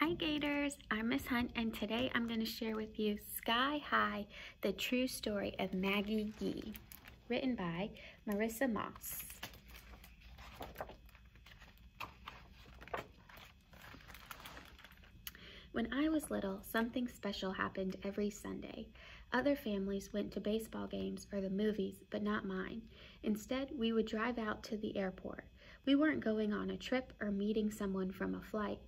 Hi Gators, I'm Miss Hunt and today I'm going to share with you Sky High, the true story of Maggie Yee, written by Marissa Moss. When I was little, something special happened every Sunday. Other families went to baseball games or the movies, but not mine. Instead, we would drive out to the airport. We weren't going on a trip or meeting someone from a flight.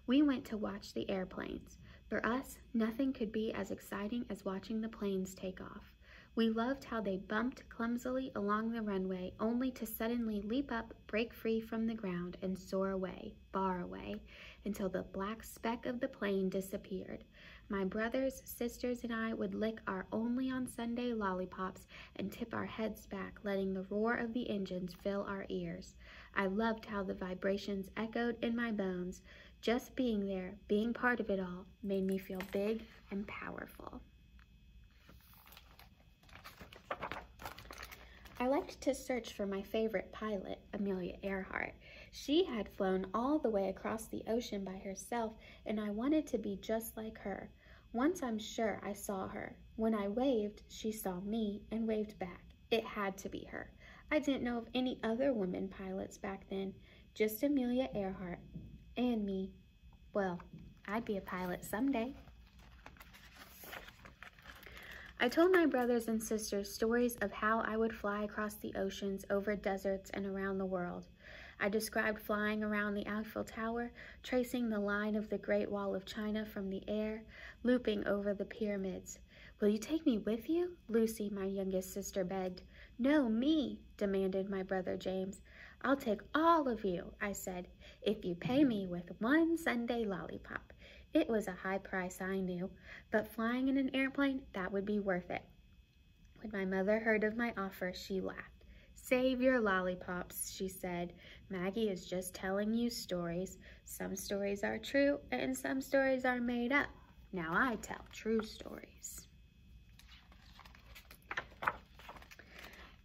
We went to watch the airplanes. For us, nothing could be as exciting as watching the planes take off. We loved how they bumped clumsily along the runway, only to suddenly leap up, break free from the ground, and soar away, far away, until the black speck of the plane disappeared. My brothers, sisters, and I would lick our only on Sunday lollipops and tip our heads back, letting the roar of the engines fill our ears. I loved how the vibrations echoed in my bones. Just being there, being part of it all, made me feel big and powerful. I liked to search for my favorite pilot, Amelia Earhart. She had flown all the way across the ocean by herself, and I wanted to be just like her. Once I'm sure I saw her. When I waved, she saw me and waved back. It had to be her. I didn't know of any other women pilots back then, just Amelia Earhart. And me. Well, I'd be a pilot someday. I told my brothers and sisters stories of how I would fly across the oceans, over deserts, and around the world. I described flying around the Eiffel Tower, tracing the line of the Great Wall of China from the air, looping over the pyramids. "Will you take me with you?" Lucy, my youngest sister, begged. "No, me," demanded my brother James. "I'll take all of you," I said, "if you pay me with one Sunday lollipop." It was a high price, I knew, but flying in an airplane, that would be worth it. When my mother heard of my offer, she laughed. "Save your lollipops," she said. "Maggie is just telling you stories. Some stories are true and some stories are made up. Now I tell true stories."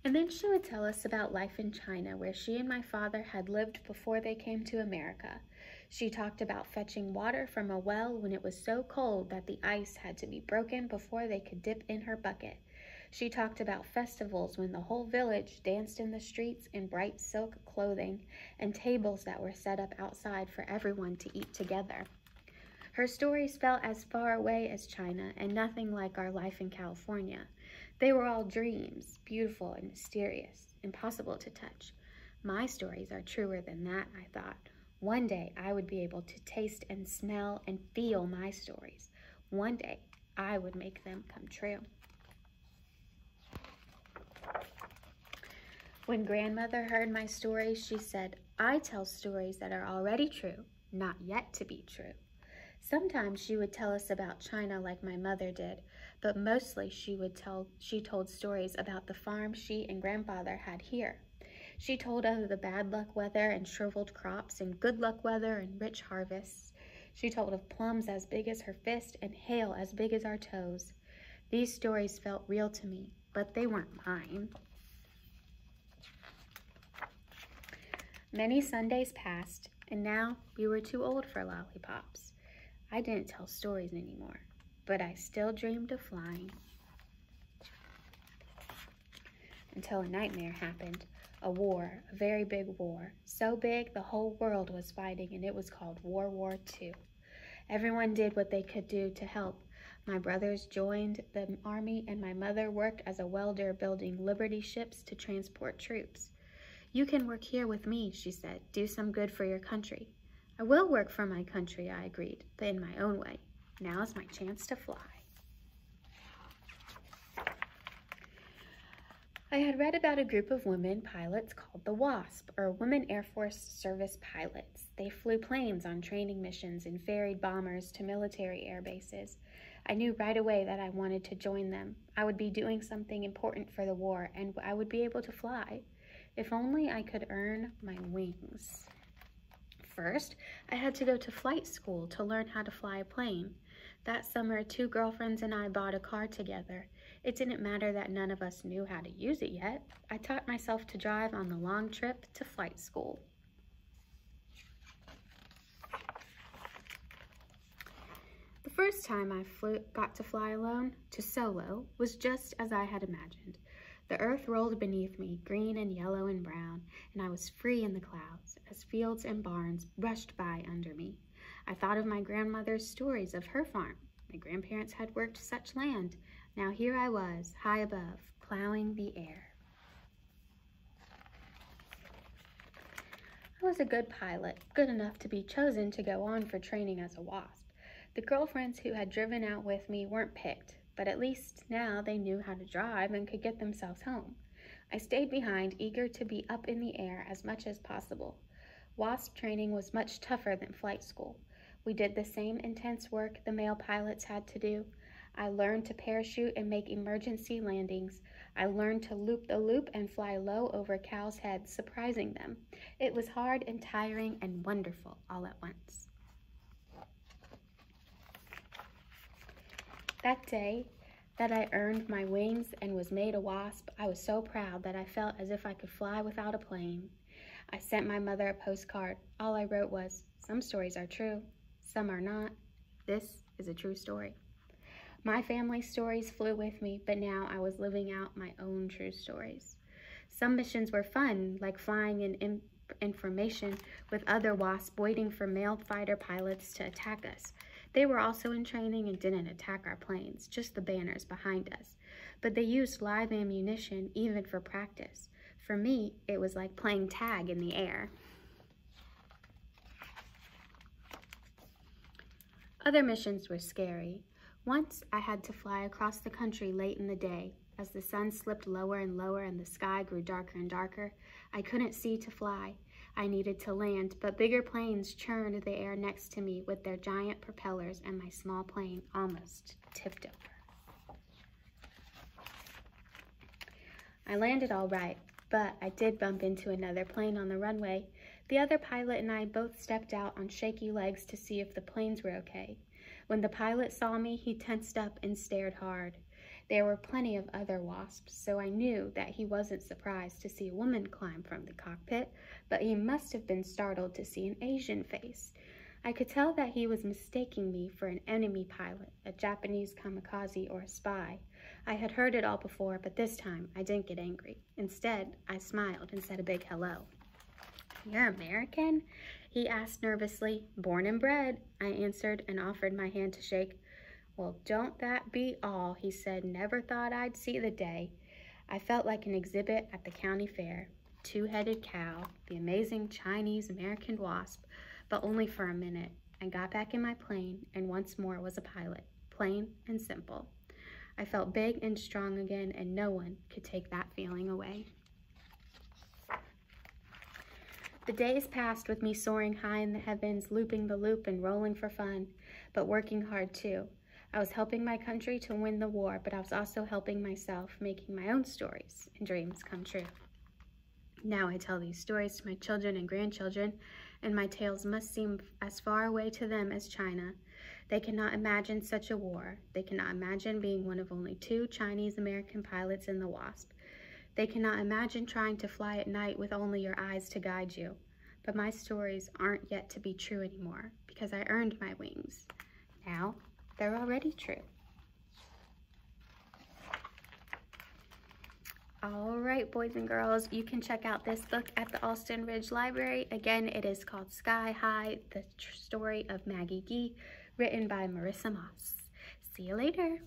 And then she would tell us about life in China, where she and my father had lived before they came to America. She talked about fetching water from a well when it was so cold that the ice had to be broken before they could dip in her bucket. She talked about festivals when the whole village danced in the streets in bright silk clothing and tables that were set up outside for everyone to eat together. Her stories felt as far away as China and nothing like our life in California. They were all dreams, beautiful and mysterious, impossible to touch. My stories are truer than that, I thought. One day I would be able to taste and smell and feel my stories. One day I would make them come true. When grandmother heard my stories, she said, "I tell stories that are already true, not yet to be true." Sometimes she would tell us about China like my mother did, but mostly she told stories about the farm she and grandfather had here. She told of the bad luck weather and shriveled crops and good luck weather and rich harvests. She told of plums as big as her fist and hail as big as our toes. These stories felt real to me, but they weren't mine. Many Sundays passed, and now we were too old for lollipops. I didn't tell stories anymore, but I still dreamed of flying. Until a nightmare happened. A war, a very big war. So big the whole world was fighting, and it was called World War II. Everyone did what they could do to help. My brothers joined the army, and my mother worked as a welder building Liberty ships to transport troops. "You can work here with me," she said. "Do some good for your country." "I will work for my country," I agreed, but in my own way. Now's my chance to fly. I had read about a group of women pilots called the Wasp, or Women Air Force Service Pilots. They flew planes on training missions and ferried bombers to military air bases. I knew right away that I wanted to join them. I would be doing something important for the war, and I would be able to fly. If only I could earn my wings. First, I had to go to flight school to learn how to fly a plane. That summer, 2 girlfriends and I bought a car together. It didn't matter that none of us knew how to use it yet. I taught myself to drive on the long trip to flight school. first time I got to fly alone, to solo, was just as I had imagined. The earth rolled beneath me, green and yellow and brown, and I was free in the clouds, as fields and barns brushed by under me. I thought of my grandmother's stories of her farm. My grandparents had worked such land. Now here I was, high above, plowing the air. I was a good pilot, good enough to be chosen to go on for training as a wasp. The girlfriends who had driven out with me weren't picked, but at least now they knew how to drive and could get themselves home. I stayed behind, eager to be up in the air as much as possible. Wasp training was much tougher than flight school. We did the same intense work the male pilots had to do. I learned to parachute and make emergency landings. I learned to loop the loop and fly low over cows' heads, surprising them. It was hard and tiring and wonderful all at once. That day that I earned my wings and was made a wasp, I was so proud that I felt as if I could fly without a plane. I sent my mother a postcard. All I wrote was, "Some stories are true, some are not. This is a true story." My family's stories flew with me, but now I was living out my own true stories. Some missions were fun, like flying in information with other wasps waiting for male fighter pilots to attack us. They were also in training and didn't attack our planes, just the banners behind us. But they used live ammunition even for practice. For me, it was like playing tag in the air. Other missions were scary. Once I had to fly across the country late in the day. As the sun slipped lower and lower and the sky grew darker and darker, I couldn't see to fly. I needed to land, but bigger planes churned the air next to me with their giant propellers, and my small plane almost tipped over. I landed all right, but I did bump into another plane on the runway. The other pilot and I both stepped out on shaky legs to see if the planes were okay. When the pilot saw me, he tensed up and stared hard. There were plenty of other wasps, so I knew that he wasn't surprised to see a woman climb from the cockpit, but he must have been startled to see an Asian face. I could tell that he was mistaking me for an enemy pilot, a Japanese kamikaze or a spy. I had heard it all before, but this time I didn't get angry. Instead, I smiled and said a big hello. "You're American?" he asked nervously. "Born and bred," I answered and offered my hand to shake. "Well, don't that be all," he said. "Never thought I'd see the day." I felt like an exhibit at the county fair. Two-headed cow, the amazing Chinese-American wasp, but only for a minute. I got back in my plane and once more was a pilot, plain and simple. I felt big and strong again, and no one could take that feeling away. The days passed with me soaring high in the heavens, looping the loop and rolling for fun, but working hard too. I was helping my country to win the war, but I was also helping myself, making my own stories and dreams come true. Now I tell these stories to my children and grandchildren, and my tales must seem as far away to them as China. They cannot imagine such a war. They cannot imagine being one of only 2 Chinese-American pilots in the Wasp. They cannot imagine trying to fly at night with only your eyes to guide you. But my stories aren't yet to be true anymore, because I earned my wings. Now, they're already true. All right, boys and girls, you can check out this book at the Alston Ridge Library. Again, it is called Sky High, the story of Maggie, written by Marissa. See you later.